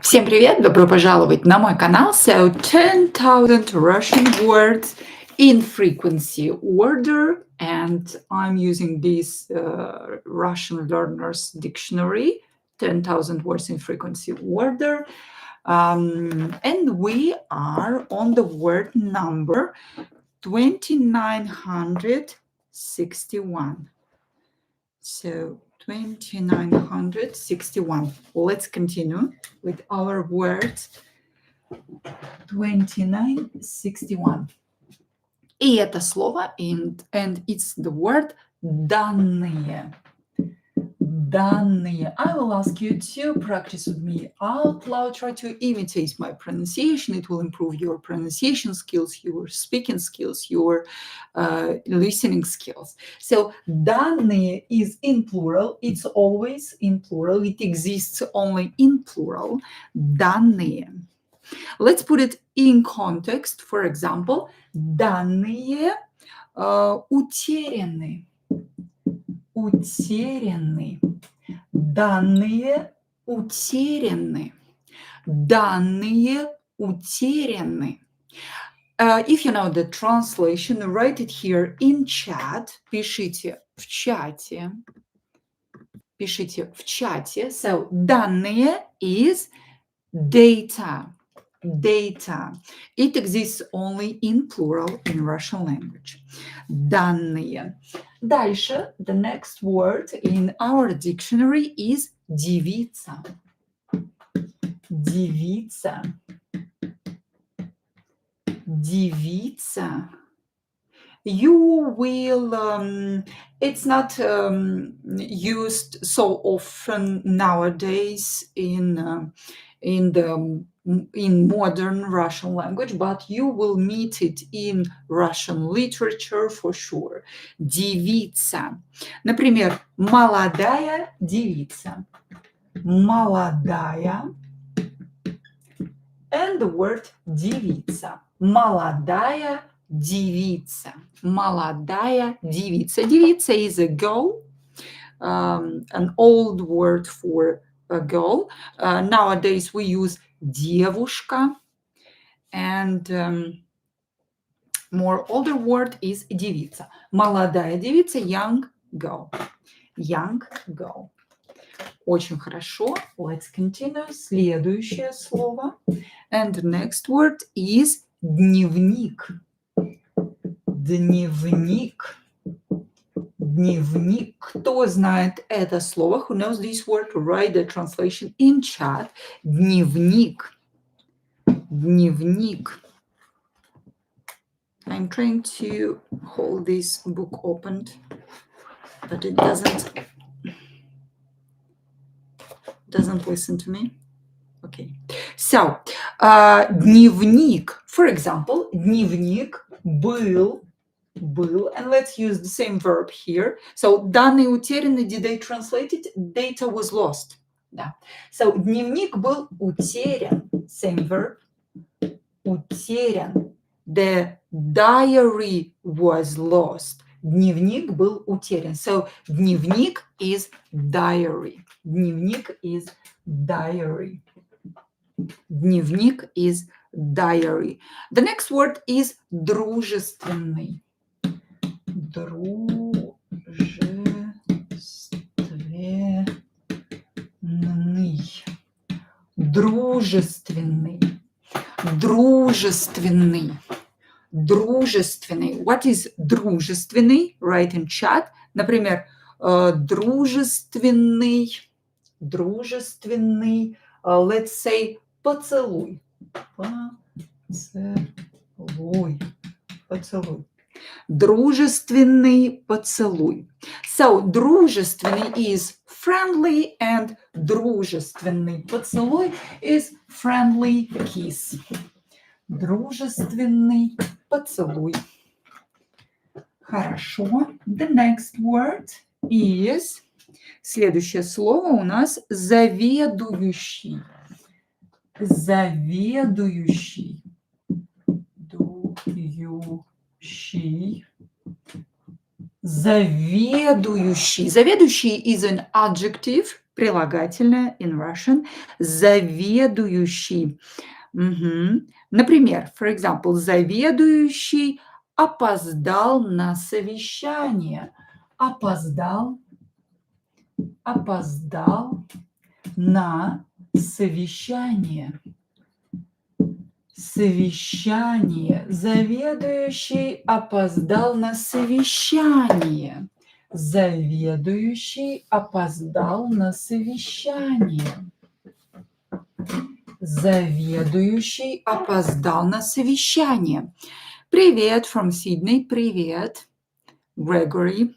Всем привет! Добро пожаловать на мой канал. So, 10,000 Russian words in frequency order, and I'm using this Russian learners dictionary, 10,000 words in frequency order, and we are on the word number 2961. So 2961. Let's continue with our word 2961. И это слово, and it's the word данные. Данные. I will ask you to practice with me out loud. Try to imitate my pronunciation. It will improve your pronunciation skills, your speaking skills, your listening skills. So, данные is in plural. It's always in plural. It exists only in plural. Данные. Let's put it in context. For example, данные утеряны. Утеряны. Данные утеряны. Данные утеряны. If you know the translation, write it here in chat. Пишите в чате. Пишите в чате. So, данные is data. Data. It exists only in plural in Russian language. Данные. Дальше, the next word in our dictionary is девица. Девица. Девица. You will, it's not used so often nowadays in modern Russian language, but you will meet it in Russian literature for sure. Девица. Например, молодая девица. Молодая. And the word девица. Молодая девица. Молодая девица. Девица is a girl, an old word for a girl. Nowadays we use девушка, and more older word is девица. Молодая девица, young girl. Young girl. Очень хорошо. Let's continue. Следующее слово. And the next word is дневник. Дневник. Дневник. Кто знает это слово? Who knows this word? Write the translation in chat. Дневник. Дневник. I'm trying to hold this book opened, but it doesn't listen to me. Okay. So, дневник. For example, дневник был, and let's use the same verb here. So, данные утеряны, did they translate it? Data was lost. Да. So, дневник был утерян. Same verb. Утерян. The diary was lost. Дневник был утерян. So, дневник is diary. Дневник is diary. Дневник is diary. The next word is дружественный. Дружественный. Дружественный. Дружественный. Дружественный. What is дружественный? Write in chat. Например, дружественный. Дружественный. Let's say поцелуй. Поцелуй. Поцелуй. Дружественный поцелуй. So, дружественный is friendly, and дружественный поцелуй is friendly kiss. Дружественный поцелуй. Хорошо. The next word is... Следующее слово у нас заведующий. Заведующий. Заведующий. Заведующий is an adjective. Прилагательное in Russian. Заведующий. Например, for example, заведующий опоздал на совещание. Опоздал на совещание. Совещание. Заведующий опоздал на совещание. Заведующий опоздал на совещание. Заведующий опоздал на совещание. Привет from Sydney. Привет, Gregory.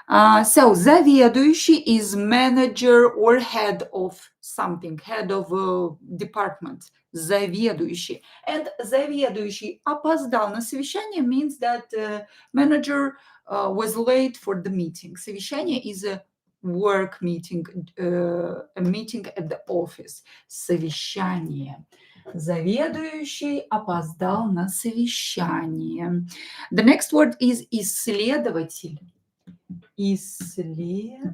So, заведующий is manager or head of something, head of a department. Заведующий. And заведующий опоздал на совещание means that manager was late for the meeting. Совещание is a work meeting, a meeting at the office. Совещание. Заведующий опоздал на совещание. The next word is исследователь. Исследователь.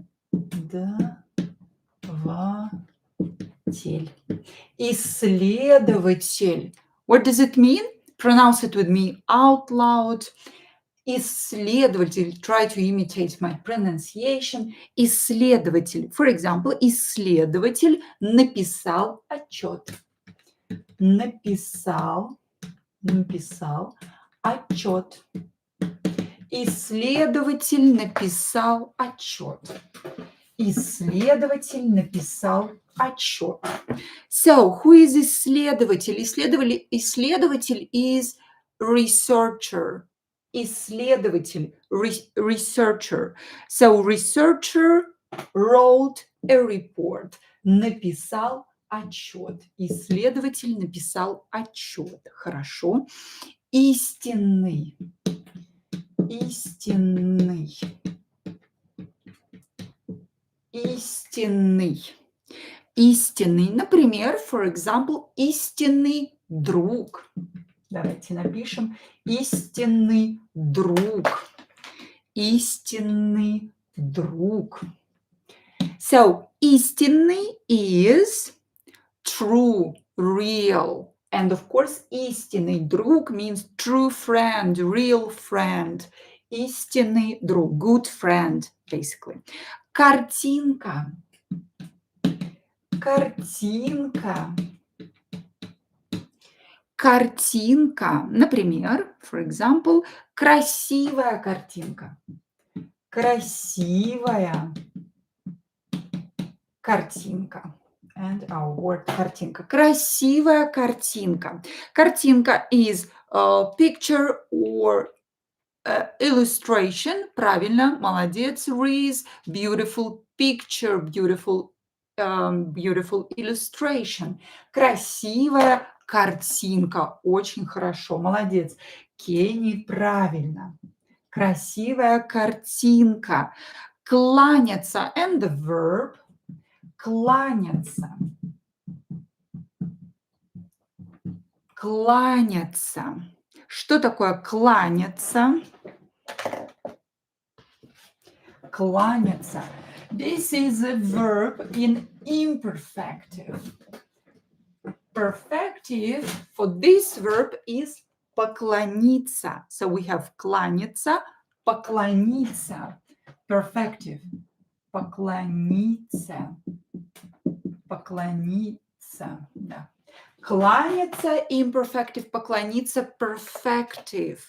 Исследователь. What does it mean? Pronounce it with me out loud. Исследователь. Try to imitate my pronunciation. Исследователь. For example, исследователь написал отчет. Написал отчет. Исследователь написал отчет. Исследователь написал отчет. So, who is исследователь? Исследователь is researcher. Исследователь, researcher. So, researcher wrote a report. Написал отчет. Исследователь написал отчет. Хорошо. Истинный. Истинный. Истинный. Истинный. Например, for example, истинный друг. Давайте напишем. Истинный друг. Истинный друг. So, истинный is true, real. And of course, истинный друг means true friend, real friend. Истинный друг, good friend, basically. Картинка. Картинка. Картинка. Например, for example, красивая картинка. Красивая картинка. And our word картинка. Красивая картинка. Картинка is a picture or illustration. Правильно, молодец, Reese. Beautiful picture, beautiful illustration. Красивая картинка. Очень хорошо, молодец. Кенни, правильно. Красивая картинка. Кланяться. And the verb кланяться. Кланяться. Что такое кланяться? Кланяться. This is a verb in imperfective. Perfective for this verb is поклониться. So we have кланяться, поклониться. Perfective. Поклониться. Поклониться. Да. Кланяться, imperfective, поклониться, perfective.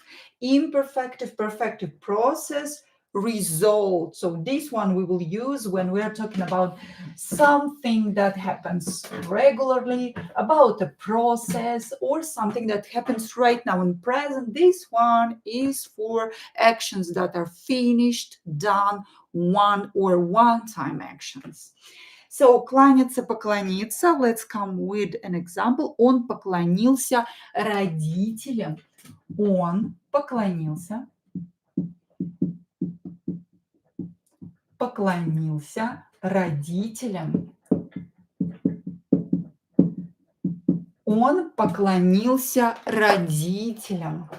Imperfective, perfective process, result. So this one we will use when we are talking about something that happens regularly, about a process or something that happens right now in present. This one is for actions that are finished, done, one-time actions. So, кланяться, поклониться. Let's come with an example. Он поклонился родителям. Он поклонился родителям. Он поклонился родителям.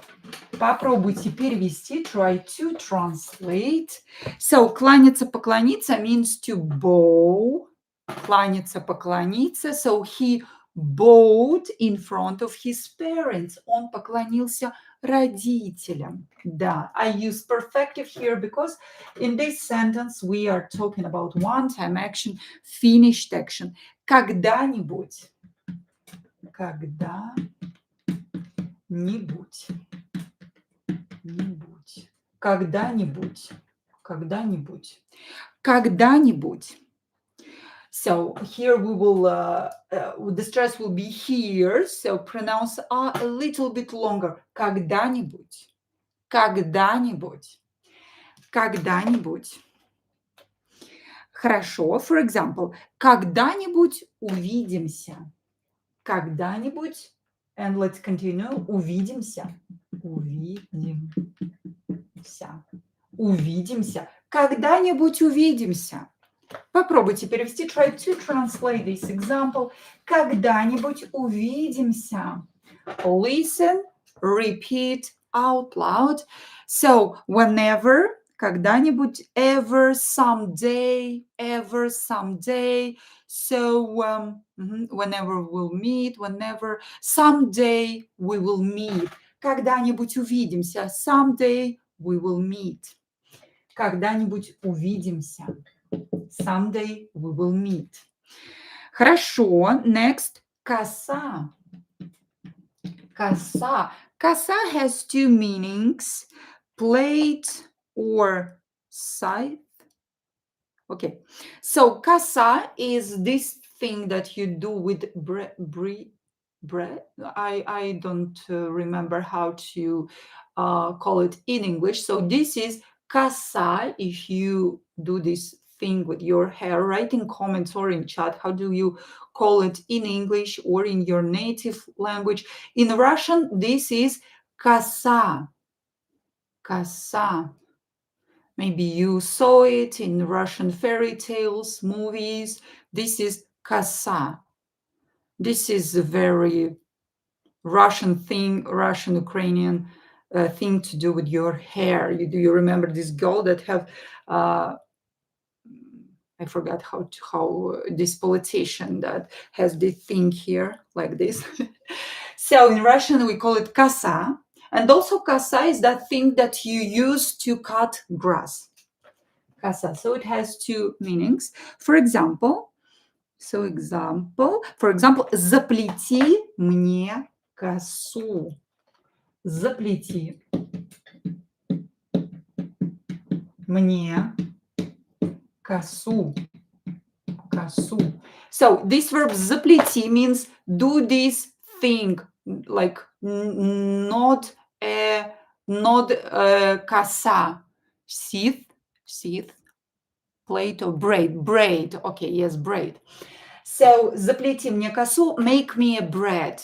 Попробуйте перевести. Try to translate. So, кланяться, поклониться means to bow. Кланяться, поклониться. So he bowed in front of his parents. Он поклонился родителям. Да, I use perfective here because in this sentence we are talking about one-time action, finished action. Когда-нибудь. Когда-нибудь. Когда-нибудь. Когда-нибудь. Когда-нибудь. So here we will, the stress will be here, so pronounce a little bit longer. Когда-нибудь. Когда-нибудь. Когда-нибудь. Хорошо. For example, когда-нибудь увидимся. Когда-нибудь, and let's continue, увидимся. Увидимся. Увидимся. Когда-нибудь увидимся. Попробуйте перевести. Try to translate this example. Когда-нибудь увидимся. Listen, repeat out loud. So, whenever, когда-нибудь, ever, someday. So, whenever we'll meet, whenever, someday we will meet. Когда-нибудь увидимся. Someday we will meet. Когда-нибудь увидимся. Someday we will meet. Хорошо. Next. Kasa. Kasa. Kasa has two meanings. Plate or scythe. Okay. So kasa is this thing that you do with bread. I don't remember how to call it in English. So this is kasa. If you do this thing with your hair, write in comments or in chat, how do you call it in English or in your native language? In Russian, this is kasa. Kasa. Maybe you saw it in Russian fairy tales, movies. This is kasa. This is a very Russian thing, Russian-Ukrainian thing to do with your hair. Do you remember this girl that have I forgot how this politician that has this thing here like this. So in Russian we call it kasa, and also kasa is that thing that you use to cut grass. Kasa. So it has two meanings. For example, заплети мне косу. Заплети мне косу. Косу. So this verb заплети means do this thing, like not коса. Sheath, plait or braid. Okay, yes, braid. So заплети мне косу, make me a braid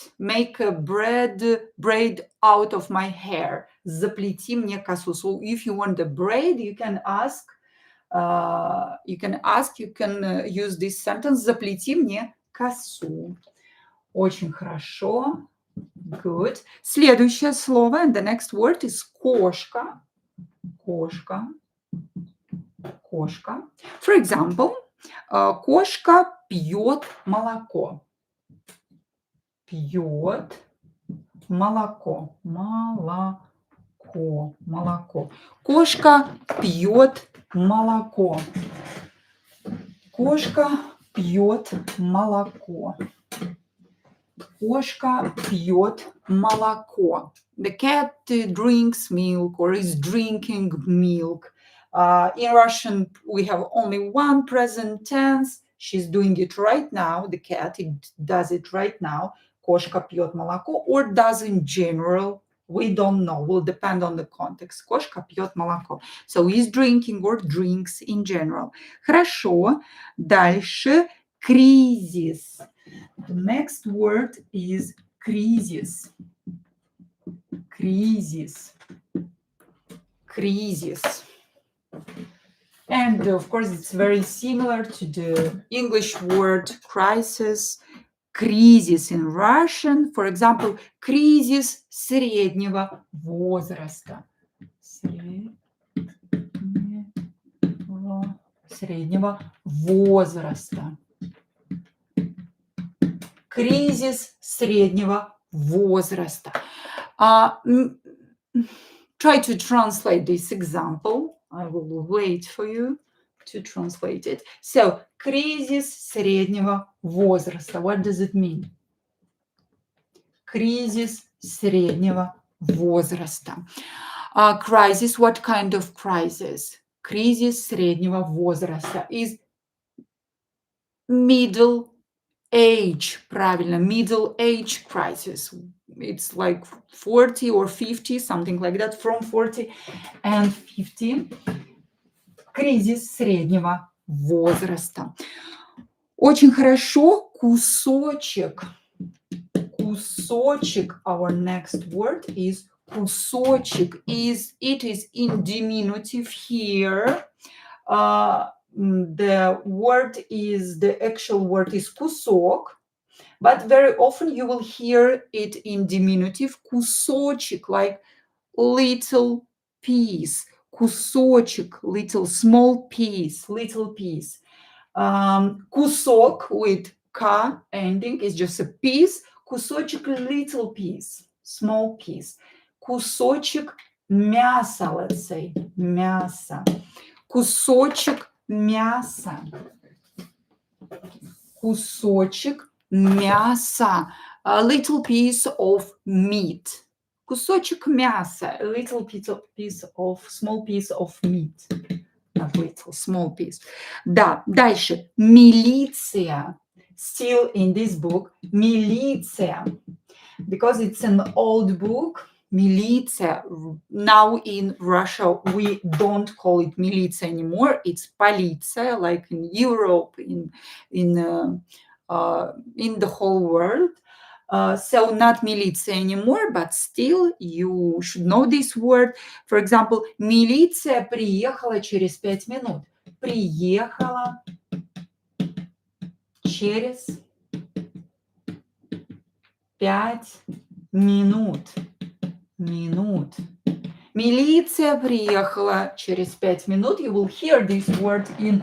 out of my hair. Заплети мне косу. So if you want a braid, you can use this sentence. Заплети мне косу. Очень хорошо. Good. Следующее слово, and the next word is кошка. Кошка. Кошка. For example, кошка пьет молоко. Пьет молоко. Молоко. Кошка пьет молоко. Кошка пьет молоко. Кошка пьет молоко. The cat drinks milk or is drinking milk. In Russian, we have only one present tense. She's doing it right now. The cat does it right now. Кошка пьет молоко, or does in general. We don't know. Will depend on the context. Кошка пьет молоко. So is drinking or drinks in general. Хорошо. Дальше. Кризис. The next word is кризис. Кризис. Кризис. And of course, it's very similar to the English word crisis. Кризис in Russian, for example, кризис среднего возраста. Среднего возраста. Кризис среднего возраста. Try to translate this example. I will wait for you to translate it. So, кризис среднего возраста. What does it mean? Кризис среднего возраста. Crisis, what kind of crisis? Кризис среднего возраста is middle age, правильно, middle age crisis. It's like 40 or 50, something like that, from 40 and 50. Кризис среднего возраста. Очень хорошо, кусочек. Кусочек, our next word is кусочек. It is in diminutive here. The actual word is кусок, but very often you will hear it in diminutive кусочек, like little piece, кусочек, little, small piece, little piece. Кусок with K ending is just a piece, кусочек, little piece, small piece. Кусочек мяса, let's say, мясо. Кусочек мяса. Кусочек мяса. A little piece of meat. Кусочек мяса. A little small piece of meat. A little, small piece. Да, дальше. Милиция. Still in this book. Милиция. Because it's an old book. Militia. Now in Russia, we don't call it militia anymore. It's poliция, like in Europe, in the whole world. So not militia anymore, but still you should know this word. For example, милиция приехала через 5 минут. Приехала через 5 минут. Милиция приехала через 5 минут. You will hear this word in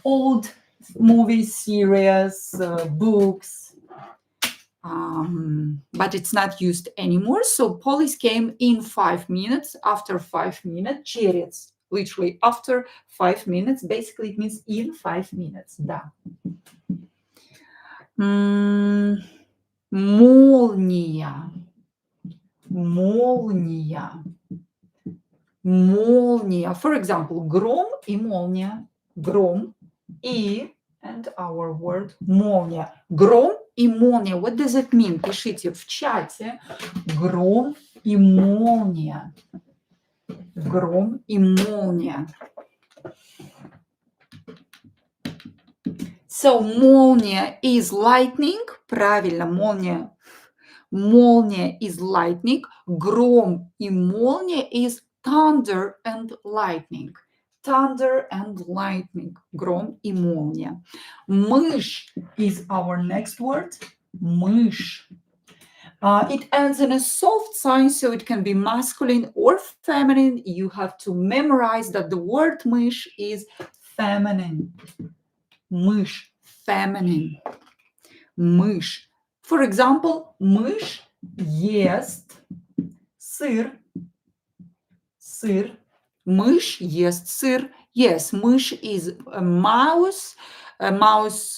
old movie series, books, but it's not used anymore. So police came in 5 minutes, after 5 minutes, через, literally after 5 minutes. Basically, it means in 5 minutes. Да. Молния. Молния. Молния. For example, гром и молния. Гром и, and our word, молния. Гром и молния. What does it mean? Пишите в чате. Гром и молния. Гром и молния. So, молния is lightning. Правильно, молния. Молния is lightning. Гром и молния is thunder and lightning. Thunder and lightning. Гром и молния. Мышь is our next word. Мышь. It ends in a soft sign, so it can be masculine or feminine. You have to memorize that the word мышь is feminine. Мышь, feminine. Мышь. For example, мышь ест сыр. Сыр. Мышь ест сыр. Yes, мышь is a mouse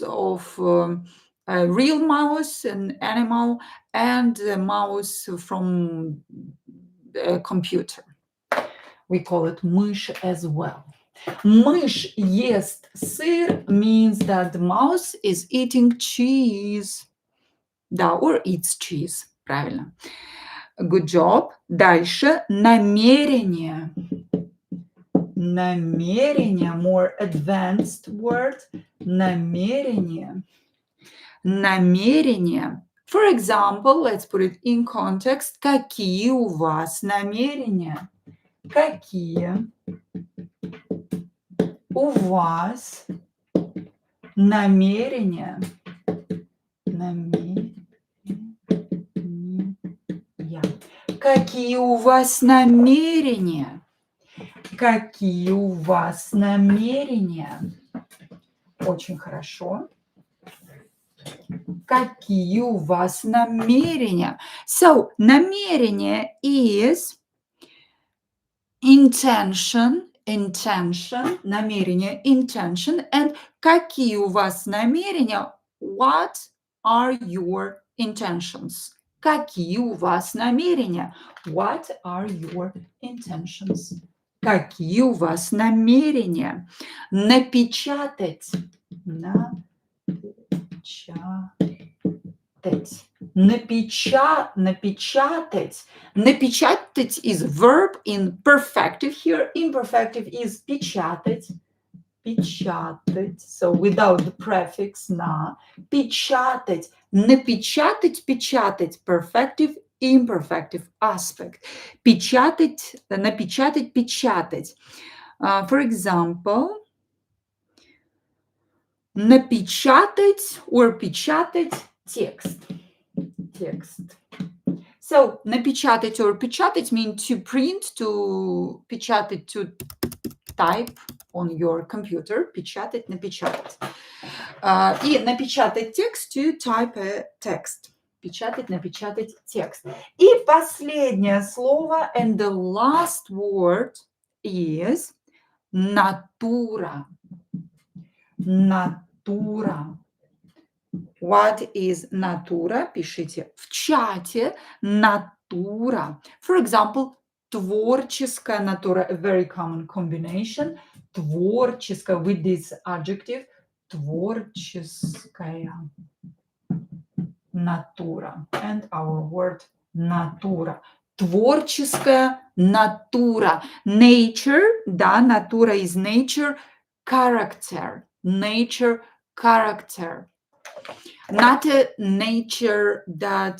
of a real mouse, an animal, and a mouse from a computer. We call it мышь as well. Мышь ест сыр means that the mouse is eating cheese. Да, or eats cheese. Правильно. Good job. Дальше. Намерение. Намерение. More advanced word. Намерение. Намерение. For example, let's put it in context. Какие у вас намерения? Какие у вас намерения? Какие у вас намерения? Какие у вас намерения? Очень хорошо. Какие у вас намерения? So, намерение is intention, намерение, intention, and какие у вас намерения? What are your intentions? Какие у вас намерения? What are your intentions? Какие у вас намерения? Напечатать. Напечатать. Напечатать is verb in perfective here. Imperfective is печатать. Печатать. So without the prefix на. Печатать. Напечатать, печатать. Perfective, imperfective aspect. Печатать, напечатать, печатать. For example, напечатать or печатать текст. So, напечатать or печатать mean to print, to печатать, to type on your computer. Печатать, напечатать. И напечатать текст, to type a text. Печатать, напечатать текст. И последнее слово, and the last word is натура. Натура. What is натура? Пишите в чате. Натура. For example, творческая натура, a very common combination. Творческая with this adjective. Творческая натура. And our word натура. Творческая натура. Nature, да, натура is nature. Character. Nature, character. Not a nature that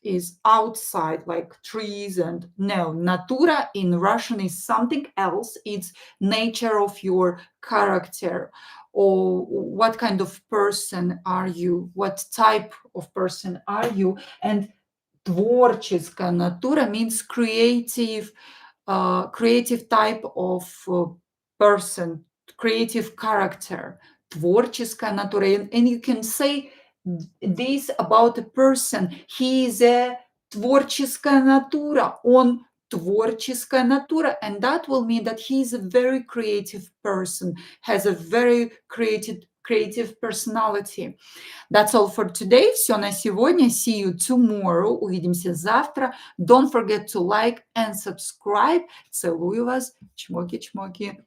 is outside, like trees and no. Natura in Russian is something else. It's nature of your character, or what kind of person are you, what type of person are you. And творческая натура means creative type of person, creative character. Творческая натура. And you can say this about a person. He is a творческая натура. Он творческая натура. And that will mean that he is a very creative person, has a very creative personality. That's all for today. Все на сегодня. See you tomorrow. Увидимся завтра. Don't forget to like and subscribe. Целую вас. Чмоки-чмоки.